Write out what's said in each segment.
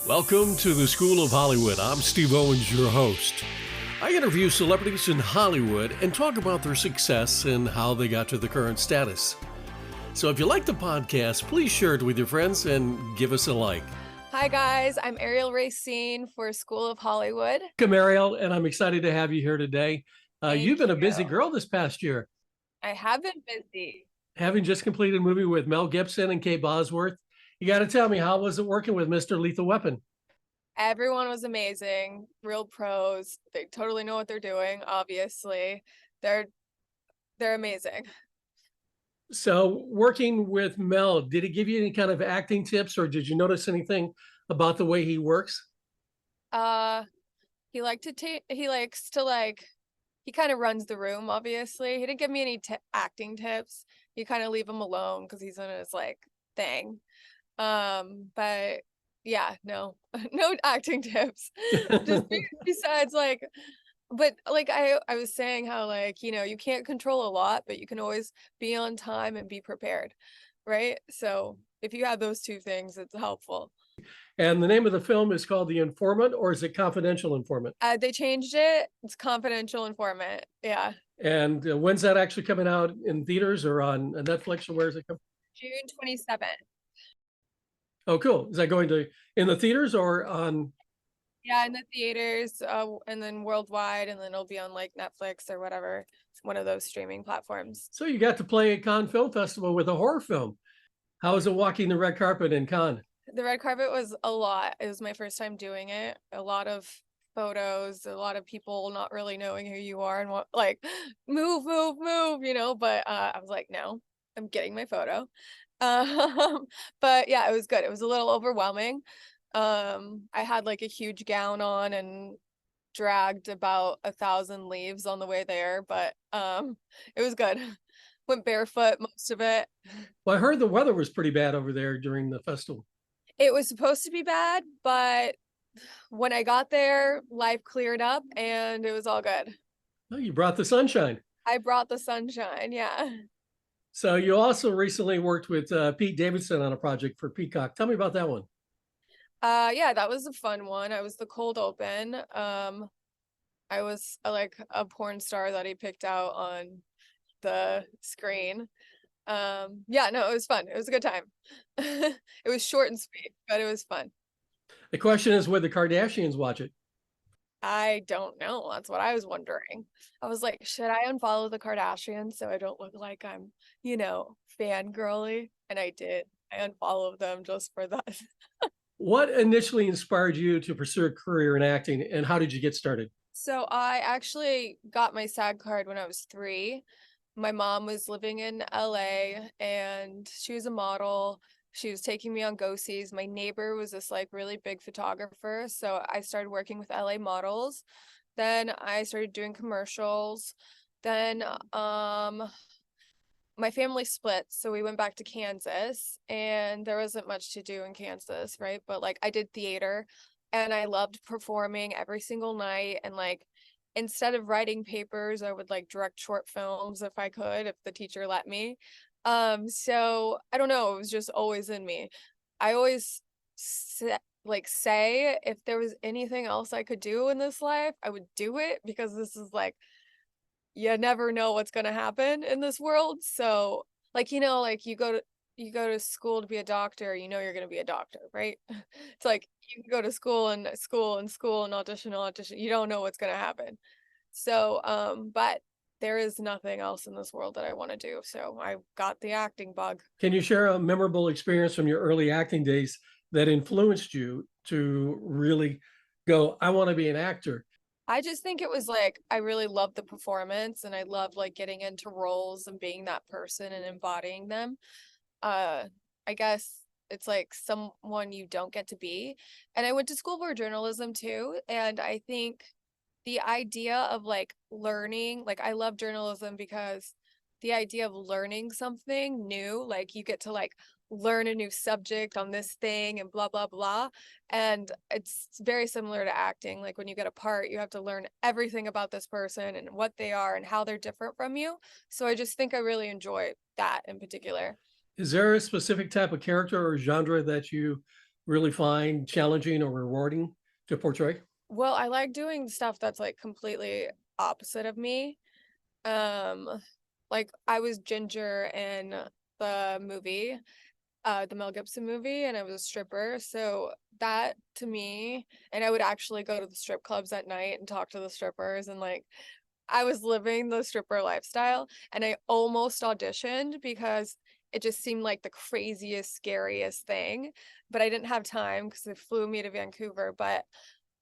Welcome to the School of Hollywood. I'm Steve Owens, your host. I interview celebrities in Hollywood and talk about their success and how they got to the current status. So if you like the podcast, please share it with your friends and give us a like. Hi guys, I'm Arielle Raycene for School of Hollywood. Welcome, Arielle, and I'm excited to have you here today. You've been a busy you. girl this past year. I have been busy. Having just completed a movie with Mel Gibson and Kate Bosworth, you got to tell me, how was it working with Mr. Lethal Weapon? Everyone was amazing, real pros. They totally know what they're doing, obviously. They're amazing. So working with Mel, did he give you any kind of acting tips, or did you notice anything about the way he works? He likes to he kind of runs the room, obviously. He didn't give me any acting tips. You kind of leave him alone because he's in his thing. But yeah, no acting tips. Just besides but I was saying how you can't control a lot, but you can always be on time and be prepared, right? So if you have those two things, it's helpful. And the name of the film is called The Informant, or is it Confidential Informant? They changed it. It's Confidential Informant. Yeah. And when's that actually coming out, in theaters or on Netflix, or where is it coming? June 27th. Oh, cool. Is that going to in the theaters or on? Yeah, in the theaters, and then worldwide, and then it'll be on Netflix or whatever, one of those streaming platforms. So you got to play at Cannes Film Festival with a horror film. How was it walking the red carpet in Cannes? The red carpet was a lot. It was my first time doing it. A lot of photos, a lot of people not really knowing who you are and what move, but I was like, no, I'm getting my photo. But yeah, it was good. It was a little overwhelming. I had a huge gown on and dragged about 1,000 leaves on the way there, but it was good. Went barefoot most of it. Well, I heard the weather was pretty bad over there during the festival. It was supposed to be bad, but when I got there, life cleared up and it was all good. Oh, you brought the sunshine. I brought the sunshine, yeah. So you also recently worked with Pete Davidson on a project for Peacock. Tell me about that one. Yeah, that was a fun one. I was the cold open. I was a porn star that he picked out on the screen. Yeah, no, it was fun. It was a good time. It was short and sweet, but it was fun. The question is, would the Kardashians watch it? I don't know. That's what I was wondering. I was like, should I unfollow the Kardashians so I don't look like I'm, fangirly? And I did. I unfollowed them just for that. What initially inspired you to pursue a career in acting, and how did you get started? So I actually got my SAG card when I was 3. My mom was living in LA and she was a model. She was taking me on go-sees. My neighbor was this really big photographer. So I started working with LA models. Then I started doing commercials. Then my family split, so we went back to Kansas, and there wasn't much to do in Kansas, right? But I did theater and I loved performing every single night, and instead of writing papers, I would direct short films if I could, if the teacher let me. So I don't know, it was just always in me. I always say if there was anything else I could do in this life, I would do it, because this is you never know what's going to happen in this world. So you go to school to be a doctor, you're going to be a doctor, right? It's you can go to school and audition. You don't know what's going to happen. So, but there is nothing else in this world that I want to do. So I got the acting bug. Can you share a memorable experience from your early acting days that influenced you to really go, I want to be an actor? I just think it was I really loved the performance, and I loved getting into roles and being that person and embodying them. I guess it's someone you don't get to be. And I went to school for journalism too, and I think the idea of learning, I love journalism because the idea of learning something new, you get to learn a new subject on this thing and blah blah blah, and it's very similar to acting. When you get a part, you have to learn everything about this person and what they are and how they're different from you. So I just think I really enjoy that in particular. Is there a specific type of character or genre that you really find challenging or rewarding to portray? Well, I like doing stuff that's like completely opposite of me. Um, like I was Ginger in the movie, the Mel Gibson movie, and I was a stripper. So that to me, and I would actually go to the strip clubs at night and talk to the strippers, and like I was living the stripper lifestyle, and I almost auditioned because it just seemed like the craziest, scariest thing, but I didn't have time because they flew me to Vancouver. But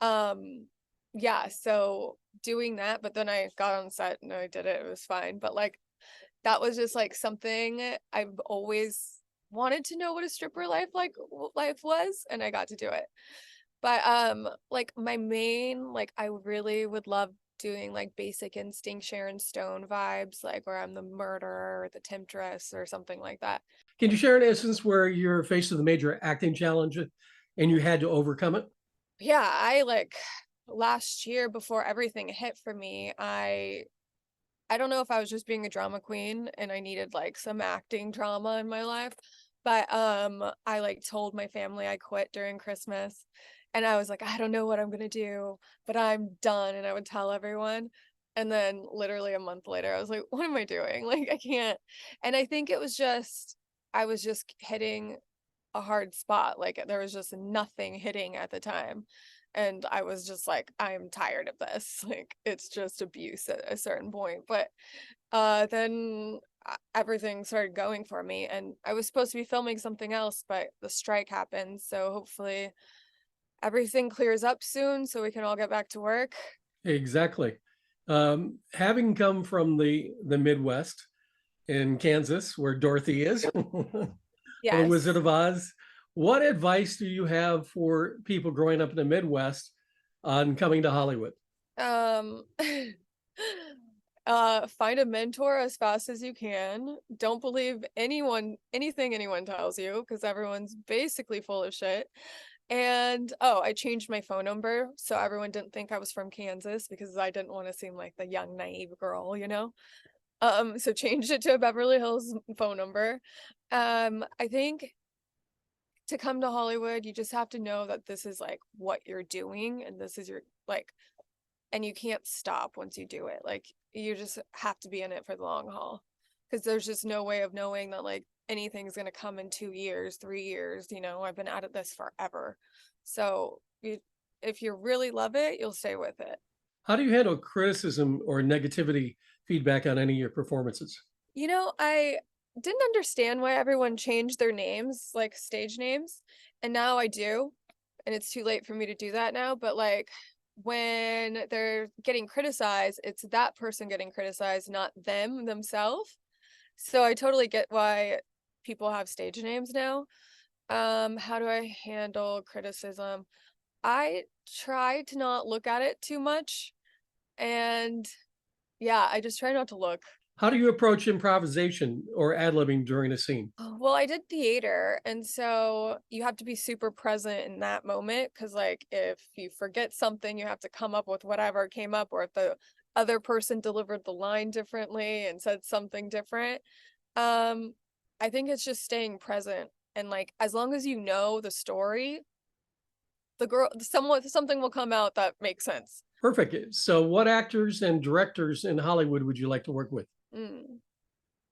um yeah, so doing that, but then I got on set and I did it. It was fine. But like that was just like something I've always wanted to know what a stripper life was, and I got to do it. But like my main, like I really would love doing like Basic Instinct Sharon Stone vibes, like where I'm the murderer or the temptress or something like that. Can you share an instance where you're faced with a major acting challenge and you had to overcome it? Yeah, I like last year before everything hit for me, I don't know if I was just being a drama queen and I needed like some acting drama in my life, but I like told my family I quit during Christmas, and I was like, I don't know what I'm gonna do, but I'm done, and I would tell everyone. And then literally a month later, I was like, what am I doing? Like I can't. And I think it was just I was just hitting a hard spot. Like there was just nothing hitting at the time. And I was just like, I'm tired of this. Like it's just abuse at a certain point. But then everything started going for me, and I was supposed to be filming something else, but the strike happened. So hopefully everything clears up soon so we can all get back to work. Exactly. Having come from the Midwest in Kansas, where Dorothy is, or the Wizard Yes. of Oz, what advice do you have for people growing up in the Midwest on coming to Hollywood? Um find a mentor as fast as you can. Don't believe anything anyone tells you, because everyone's basically full of shit. And oh, I changed my phone number so everyone didn't think I was from Kansas, because I didn't want to seem like the young naive girl, you know? So changed it to a Beverly Hills phone number. I think to come to Hollywood, you just have to know that this is like what you're doing, and this is your like, and you can't stop once you do it. Like you just have to be in it for the long haul, because there's just no way of knowing that like anything's going to come in 2 years, 3 years. I've been at this forever. So if you really love it, you'll stay with it. How do you handle criticism or negativity feedback on any of your performances? I didn't understand why everyone changed their names, like stage names, and now I do. And it's too late for me to do that now, but like when they're getting criticized, it's that person getting criticized, not them themselves. So I totally get why people have stage names now. How do I handle criticism? I try to not look at it too much, and yeah, I just try not to look. How do you approach improvisation or ad-libbing during a scene? Well, I did theater, and so you have to be super present in that moment, because like if you forget something, you have to come up with whatever came up, or if the other person delivered the line differently and said something different. Um, I think it's just staying present, and like as long as you know the story, something will come out that makes sense. Perfect. So, what actors and directors in Hollywood would you like to work with? Mm,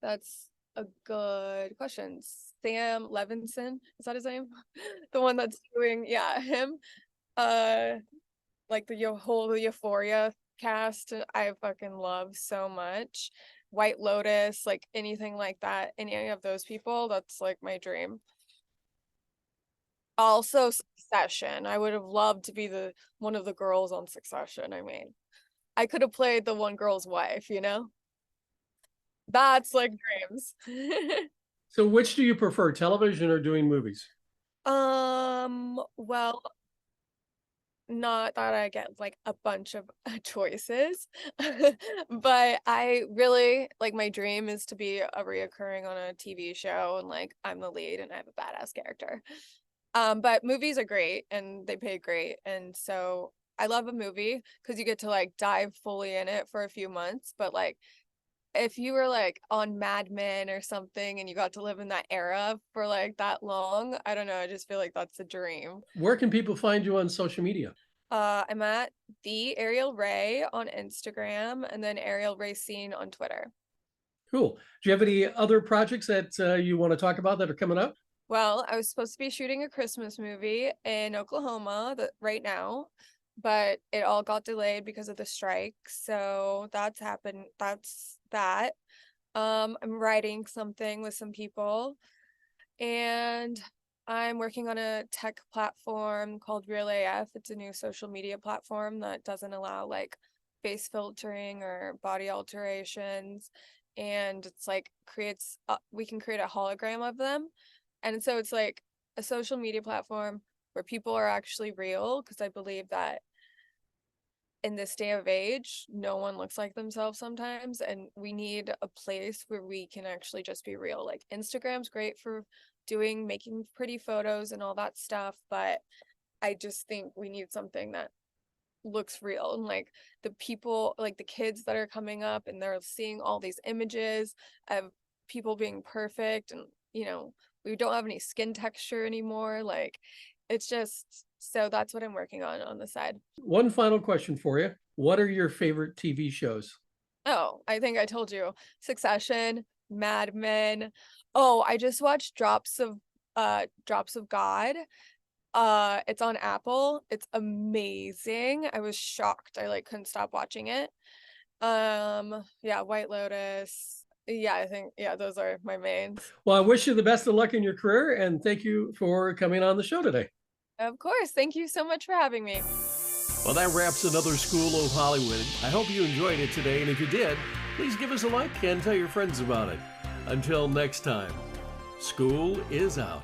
that's a good question. Sam Levinson, is that his name? The one that's doing, yeah, him. Uh, like the whole Euphoria cast, I fucking love so much. White Lotus, like anything like that, any of those people, that's like my dream. Also Succession. I would have loved to be the one of the girls on Succession. I mean, I could have played the one girl's wife, you know? That's like dreams. So, which do you prefer, television or doing movies? Well, not that I get like a bunch of choices, but I really like, my dream is to be a reoccurring on a TV show, and like I'm the lead and I have a badass character. But movies are great and they pay great, and so I love a movie because you get to like dive fully in it for a few months, but like if you were like on Mad Men or something and you got to live in that era for like that long, I don't know, I just feel like that's a dream. Where can people find you on social media? I'm at the Arielle Ray on Instagram and then Arielle Raycene on Twitter. Cool. Do you have any other projects that you want to talk about that are coming up? Well, I was supposed to be shooting a Christmas movie in Oklahoma right now, but it all got delayed because of the strike. So that's happened. That's that. I'm writing something with some people, and I'm working on a tech platform called Real AF. It's a new social media platform that doesn't allow like face filtering or body alterations. And it's like we can create a hologram of them. And so it's like a social media platform where people are actually real, because I believe that in this day of age, no one looks like themselves sometimes, and we need a place where we can actually just be real. Like Instagram's great for making pretty photos and all that stuff, but I just think we need something that looks real. And like the people, like the kids that are coming up and they're seeing all these images of people being perfect, and we don't have any skin texture anymore. Like it's just, so that's what I'm working on the side. One final question for you. What are your favorite TV shows? Oh, I think I told you. Succession, Mad Men. Oh, I just watched Drops of God. It's on Apple. It's amazing. I was shocked. I like couldn't stop watching it. Yeah, White Lotus. Yeah, I think, yeah, those are my mains. Well, I wish you the best of luck in your career, and thank you for coming on the show today. Of course. Thank you so much for having me. Well, that wraps another School of Hollywood. I hope you enjoyed it today, and if you did, please give us a like and tell your friends about it. Until next time, school is out.